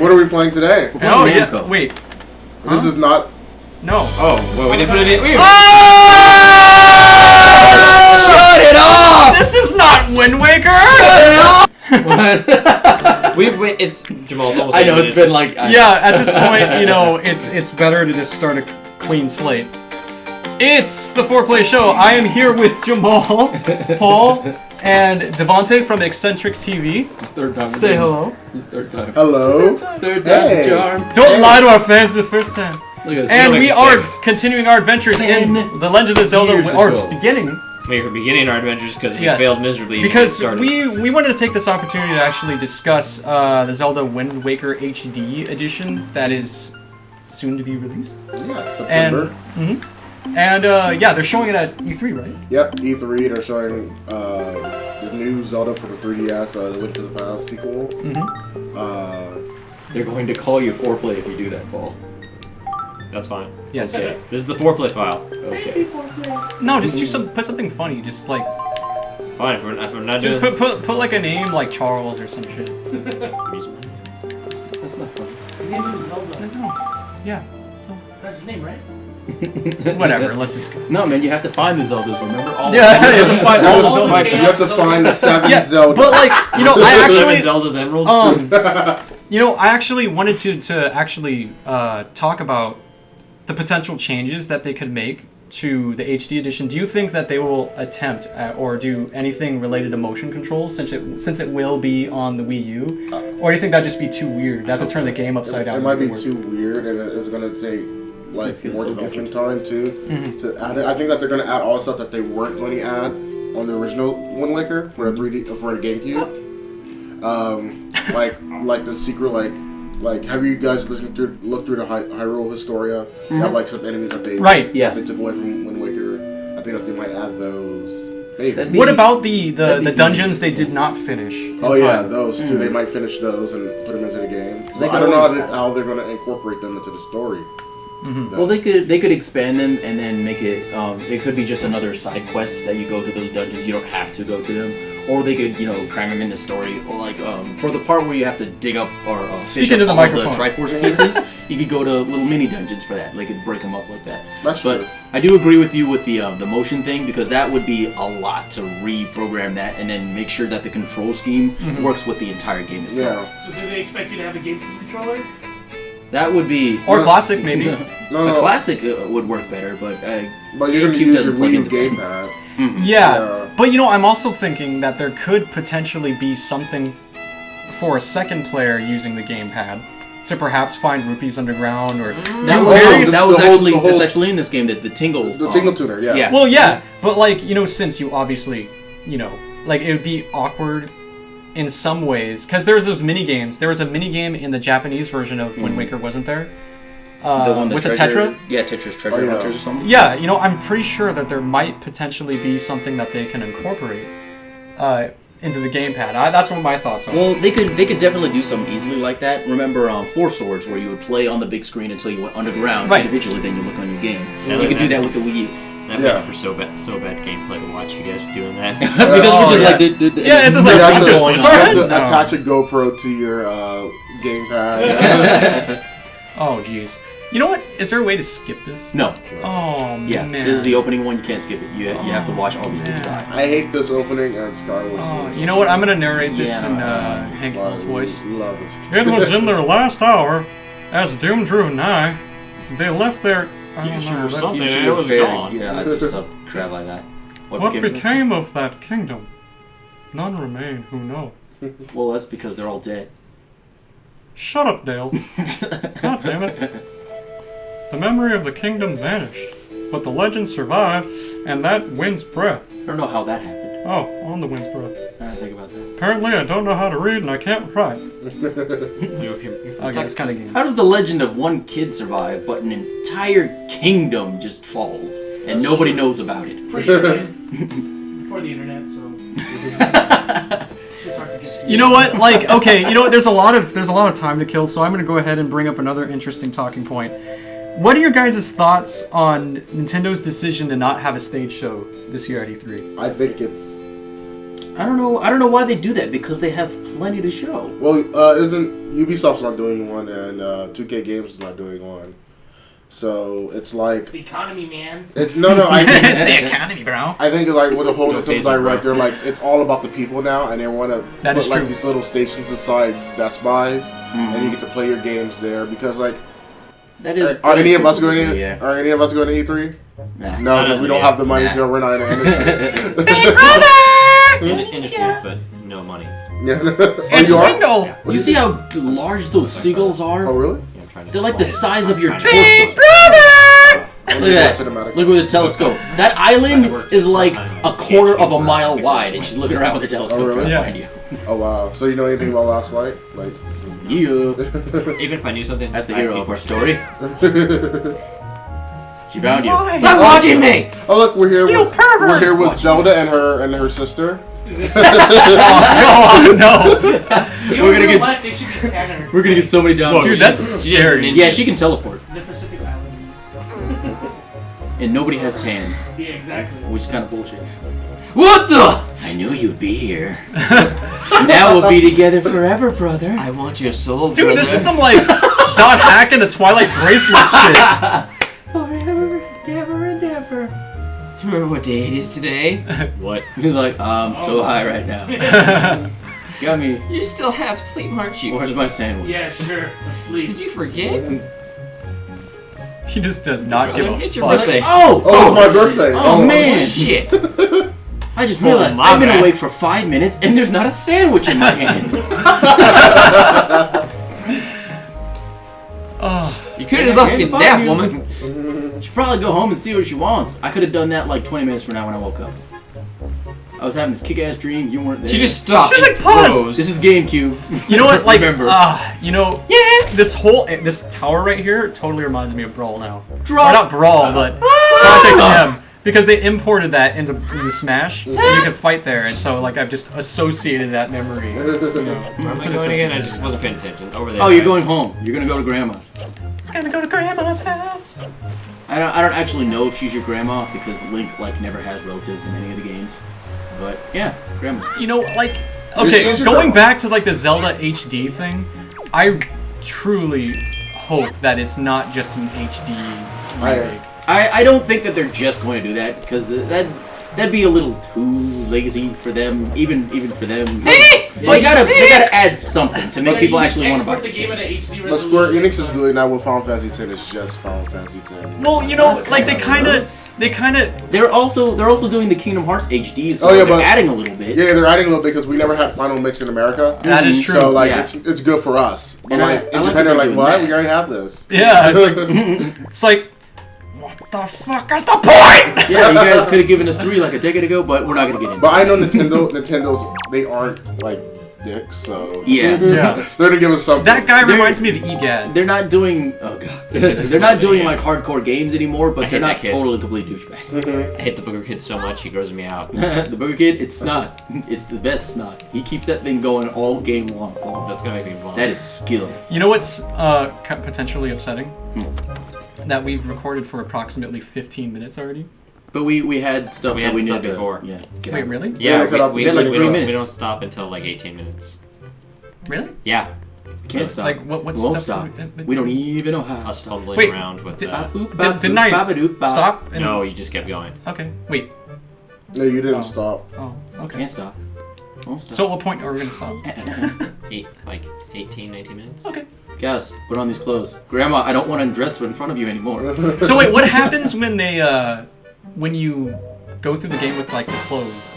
What are we playing today? Oh yeah. Wait. Huh? This is not. No. Oh, well, we didn't put it in. Oh! Shut it off! This is not Wind Waker. Shut it off! It's Jamal's almost. I know it's been like. Yeah, at this point, you know, it's better to just start a clean slate. It's the 4Play Show. I am here with Jamal, Paul, and Devonte from Eccentric TV. Third time. Say hello. Third time. Hello. Third time's a charm. Don't lie to our fans the first time. Look at this. And we are continuing our adventures in The Legend of Zelda, or just beginning. We're beginning our adventures because we Yes. failed miserably. Because we wanted to take this opportunity to actually discuss the Zelda Wind Waker HD edition that is soon to be released. Yeah, September. And yeah, they're showing it at E3, right? Yep, E3. They're showing the new Zelda for the 3DS, Link to the Past sequel. They're going to call you 4Play if you do that, Paul. That's fine. Yes. Okay. This is the 4Play file. Okay. No, just put something funny. Just like Fine, if we're not just doing. put like a name like Charles or some shit. That's not funny. His name is Zelda. No. Yeah. So That's his name, right? whatever. Let's just go. No, man, you have to find the Zeldas. Remember all. Yeah, you have to find all the Zeldas. You have to find the 7 Yeah, Zelda. but like you know, I actually Zelda's Emeralds. you know, I actually wanted to actually talk about the potential changes that they could make to the HD edition. Do you think that they will attempt or do anything related to motion control since it will be on the Wii U? Or do you think that'd just be too weird? They have to turn the game upside down. It might be too weird, and it's going to take like more development time too to add it. I think that they're going to add all the stuff that they weren't going to add on the original Wind Waker for the 3D for the GameCube. Like the secret like have you guys looked through the Hyrule Historia? They have like some enemies that they they took away from Wind Waker. I think that they might add those. Maybe. What about the dungeons they did not finish? Oh yeah, those too. They might finish those and put them into the game. So I don't know how they're going to incorporate them into the story. Well, they could expand them and then make it. It could be just another side quest that you go to those dungeons. You don't have to go to them, or they could cram them in the story. Or like for the part where you have to dig up or fish up all the Triforce pieces, you could go to little mini dungeons for that. They could break them up like that. That's true. I do agree with you with the motion thing because that would be a lot to reprogram that and then make sure that the control scheme works with the entire game itself. Yeah. So do they expect you to have a GameCube controller? That would be Or classic maybe. No. A classic would work better, but you're going to use your Wii U gamepad. Yeah, but you know, I'm also thinking that there could potentially be something for a second player using the gamepad to perhaps find rupees underground or. That's actually in this game that the tingle. The tingle tuner, yeah. Well, yeah, but like since you obviously, like it would be awkward in some ways because there's those mini games. There was a mini game in the Japanese version of Wind Waker, wasn't there? The one with the Tetra? Yeah, Tetra's Treasure Hunters or something. Yeah, I'm pretty sure that there might potentially be something that they can incorporate into the gamepad. That's what my thoughts are. Well, they could definitely do something easily like that. Remember Four Swords, where you would play on the big screen until you went underground individually, then you look on your game. You could do that with the Wii U. That makes for so bad gameplay to watch you guys doing that. Because we're just like, it's just like attach a GoPro to your gamepad. Oh, jeez. You know what? Is there a way to skip this? No. Oh, yeah, man. This is the opening one. You can't skip it. You have to watch all these people die. I hate this opening and Skyward Sword. You know what? I'm going to narrate this in Hank Hill's voice. Love this. It was in their last hour, as doom drew nigh. They left their... Future or something, Future it was fair. gone. Yeah, that's just some crap like that. What became of that kingdom? None remain who know. Well, that's because they're all dead. Shut up, Dale. God damn it. The memory of the kingdom vanished, but the legend survived, and that wind's breath. I don't know how that happened. Oh, on the wind's breath. I didn't think about that. Apparently, I don't know how to read, and I can't write. It's kind of game. How does the legend of one kid survive, but an entire kingdom just falls, and nobody knows about it? Before the internet, so. You know what? Like, okay, you know what? There's a lot of time to kill, so I'm gonna go ahead and bring up another interesting talking point. What are your guys' thoughts on Nintendo's decision to not have a stage show this year at E3? I think it's... I don't know why they do that, because they have plenty to show. Well, isn't Ubisoft's not doing one, and 2K Games is not doing one. So it's like the economy, man. It's no. I think it's the economy, bro. I think like with the whole things like they're like it's all about the people now, and they want to put like these little stations inside Best Buys, and you get to play your games there because like. Are any of us going to E3? Nah. No, because we don't have the money to run out of energy. Big brother! Industry, but no money. Yeah. It's Wingle! Do you see how large those seagulls are? Oh, really? Yeah, they're like the size of your torso. Big brother! Look at that. Look with the telescope. That island is like a quarter of a mile wide, and she's looking around with her telescope trying to find you. Oh, wow. So you know anything about Last Light? Like... Yeah. Even if I knew something, that's the hero of our story. She found you. Stop watching me! Oh look, we're here with Zelda and her sister. Oh no! We're gonna get so many down. Dude, that's scary. Yeah, she can teleport. The Pacific Islands. And nobody has tans. Yeah, exactly. Which is kind of bullshit. What the? I knew you'd be here. Now we'll be together forever, brother. I want your soul, dude, brother. this is some like Dot Hack and the Twilight Bracelet shit. Forever, ever and ever. Remember what day it is today? What? He's like, I'm so high right now. Got me. You still have sleep, aren't you? Where's my sandwich? Yeah, sure. Asleep. Did you forget? He just does not give a it's fuck. your birthday. Oh, it's my birthday. Oh man. Shit. I just realized I've been awake for 5 minutes and there's not a sandwich in my hand. You could have looked at that woman. Should probably go home and see what she wants. I could have done that like 20 minutes from now when I woke up. I was having this kick-ass dream. You weren't there. She just stopped. She's like, pause. This is GameCube. You know what? Like, remember? You know, this tower right here totally reminds me of Brawl now. Drop. Or not Brawl, but Project M. Because they imported that into Smash, and you can fight there, and so like I've just associated that memory. You know, Where am I going again? I just wasn't paying attention. Over there. Oh, you're going home. You're gonna go to Grandma's. I'm gonna go to Grandma's house. I don't actually know if she's your grandma because Link like never has relatives in any of the games. But yeah, Grandma's. You know, like, okay, going back to like the Zelda HD thing, I truly hope that it's not just an HD remake. I don't think that they're just going to do that because that'd be a little too lazy for them, even for them. They gotta add something to make people actually want to buy this game. But Square Enix is doing that with Final Fantasy X. It's just Final Fantasy X. Well, you know, like they kind of. They're also doing the Kingdom Hearts HD. So they're adding a little bit. Yeah, they're adding a little bit because we never had Final Mix in America. That is true. So like it's good for us. But like in Japan, they're like, what? We already have this. Yeah, it's like. What the fuck is the point? Yeah, you guys could have given us 3 like a decade ago, but we're not gonna get into it. But I know Nintendo's they aren't like dicks, so yeah. They're gonna give us something. That guy reminds me of EGAD. They're not doing they're not doing like hardcore games anymore, but they're not totally complete douchebags. I hate the Booger Kid so much, he grosses me out. The Booger Kid, it's snot. It's the best snot. He keeps that thing going all game long. That's gonna make me vomit. That is skill. You know what's potentially upsetting? That we've recorded for approximately 15 minutes already. But we had stuff that we needed before. Yeah. Wait, really? Yeah, we had like 3 minutes. We don't stop until like 18 minutes. Really? Yeah. We can't stop. Like what we won't stop. We don't even know how. Us fumbling around with didn't I stop? No, you just kept going. Okay. Wait. No, you didn't stop. Oh, okay. Can't stop. Won't stop. So at what point are we gonna stop? 18, 19 minutes. Okay. Guys, put on these clothes. Grandma, I don't want to undress in front of you anymore. So wait, what happens when they when you go through the game with like the clothes?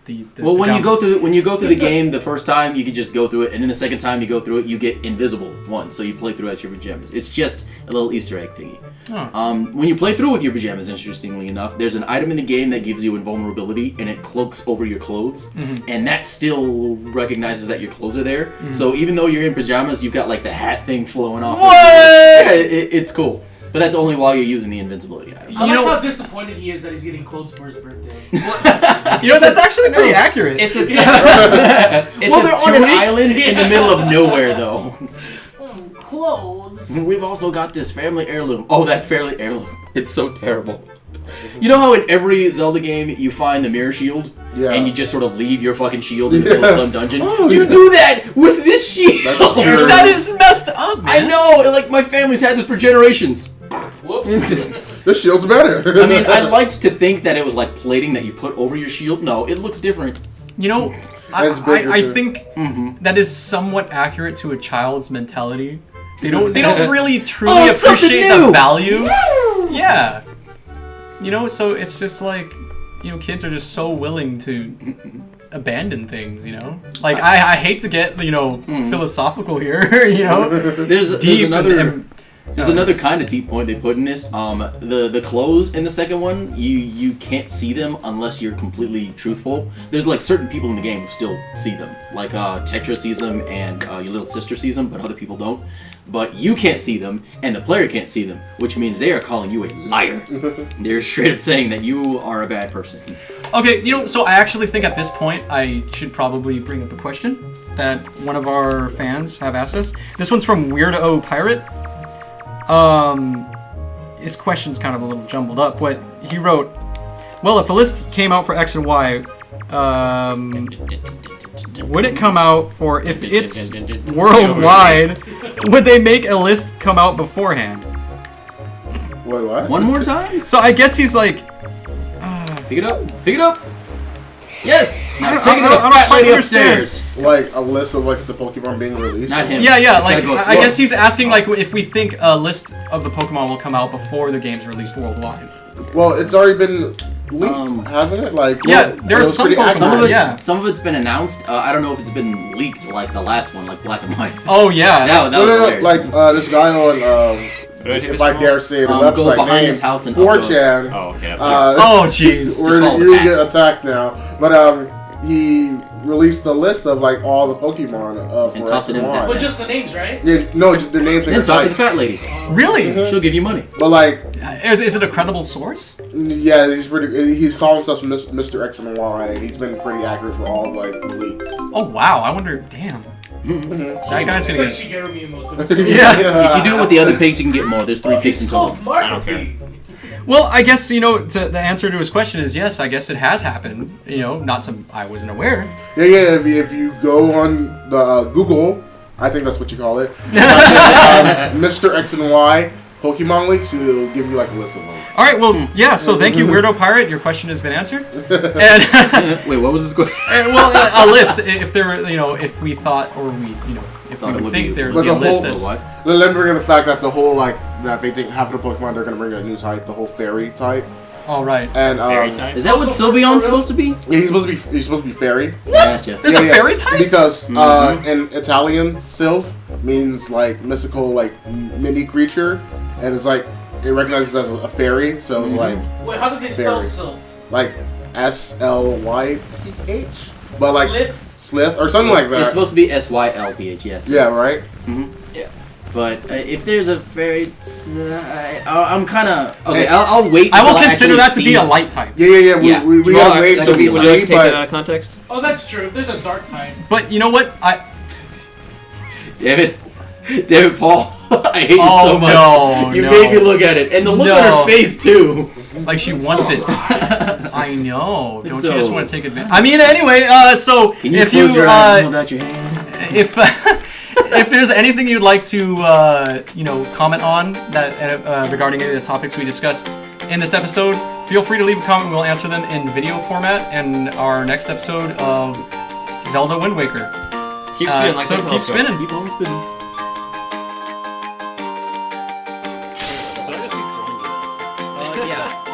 When you go through the game the first time, you can just go through it, and then the second time you go through it, you get invisible once, so you play through as your pajamas. It's just a little Easter egg thingy. Oh. When you play through with your pajamas, interestingly enough, there's an item in the game that gives you invulnerability, and it cloaks over your clothes, and that still recognizes that your clothes are there. So even though you're in pajamas, you've got like the hat thing flowing off. What? Yeah, it's cool. But that's only while you're using the invincibility item. I like how disappointed he is that he's getting clothes for his birthday. You know, that's actually pretty accurate. It's a well, they're on an island in the middle of nowhere, though. Clothes. We've also got this family heirloom. Oh, that family heirloom. It's so terrible. You know how in every Zelda game you find the mirror shield? Yeah. And you just sort of leave your fucking shield in the middle of some dungeon? You do that with this shield! That is messed up, man. I know! Like, my family's had this for generations. Whoops. This shield's better. I mean, I liked to think that it was like plating that you put over your shield. No, it looks different. You know, It's bigger, I too. think that is somewhat accurate to a child's mentality. They don't really truly appreciate the value. Yeah. You know, so it's just like, you know, kids are just so willing to abandon things, you know? Like, I hate to get, you know, philosophical here, you know? There's another kind of deep point they put in this. The clothes in the second one, you can't see them unless you're completely truthful. There's like certain people in the game who still see them. Like Tetra sees them and your little sister sees them, but other people don't. But you can't see them and the player can't see them, which means they are calling you a liar. They're straight up saying that you are a bad person. Okay, you know, so I actually think at this point I should probably bring up a question that one of our fans have asked us. This one's from Weirdo Pirate. His question's kind of a little jumbled up, but he wrote, well, if a list came out for X and Y, would it come out for if it's worldwide, would they make a list come out beforehand? Wait, what? One more time? So I guess he's like, Pick it up. Pick it up. Yes. Now I take it to the don't fat quite lady understand. upstairs. Like a list of like the Pokemon being released? Not him. yeah, It's like gotta go I slow. guess he's asking like if we think a list of the Pokemon will come out before the game's released worldwide. Well, it's already been leaked, hasn't it? Like, Yeah, well, there are it was some pretty Pokemon, accurate. Some of it's been announced. I don't know if it's been leaked like the last one, like Black and White. Oh yeah. That was hilarious. Like this guy on, if I dare say the go website behind name, his house and 4chan. Oh, okay. Oh jeez. We're follow the gonna path. get attacked now, but he released a list of like all the Pokemon And for toss X it in and that Y. But just the names, right? Yeah, no, just their names and And their talk to the types. fat lady. Really? She'll give you money. But like, Is it a credible source? yeah, he's calling himself Mr. X and Y, and he's been pretty accurate for all like the leaks. Oh wow, I wonder. Damn. That guy's It's gonna like get. Shigeru Miyamoto. Yeah. If you do it with the other pigs, you can get more. There's 3 pigs in It's total. called Marco I don't care. Pig. Well, I guess you know the answer to his question is yes. I guess it has happened. You know, not to I wasn't aware. Yeah. If you go on the Google, I think that's what you call it, Mr. X and Y Pokemon leaks, it'll give you like a list of them. All right. Well, yeah. So thank you, Weirdo Pirate. Your question has been answered. And Wait, what was this question? well, a list. If there were, you know, if we thought or we, you know, if Thought we it would would think be- there But would be a the list whole- that's. What? Then bring in the fact that the whole like that they think half of the Pokemon they're gonna bring a new type, the whole fairy type, All right. and Fairy type? Is that what Sylveon's supposed to be? yeah, he's supposed to be fairy. Gotcha. There's a fairy type? Because in Italian, Sylph means like mystical like mini creature, and it's like it recognizes as a fairy, so it's like Wait, how did they spell Fairy. Sylph? like SLYPH, but like Slith? Slith or something like that. It's supposed to be SYLPH, yes. Yeah, right. Yeah. But if there's a fairy, I'm kind of okay. Hey, I'll wait. I will until consider actually that to be see- a light type. Yeah. Yeah. We You gotta are- wait that till could be we like- Would you like leave, to take that but out of context? Oh, that's true. There's a dark type. But you know what? Damn it, Paul. I hate you Oh, so much. no, you no. made me look at it, and the look on No. her face too. Like she wants it. I know. Don't So- you just want to take advantage? I mean, anyway. So Can you if close you your eyes and hold out your hand? if if there's anything you'd like to you know comment on that regarding any of the topics we discussed in this episode, feel free to leave a comment. We'll answer them in video format in our next episode of Zelda Wind Waker. Keep spinning like so that keep telescope. spinning. Keep on spinning. But I just keep throwing it. Yeah.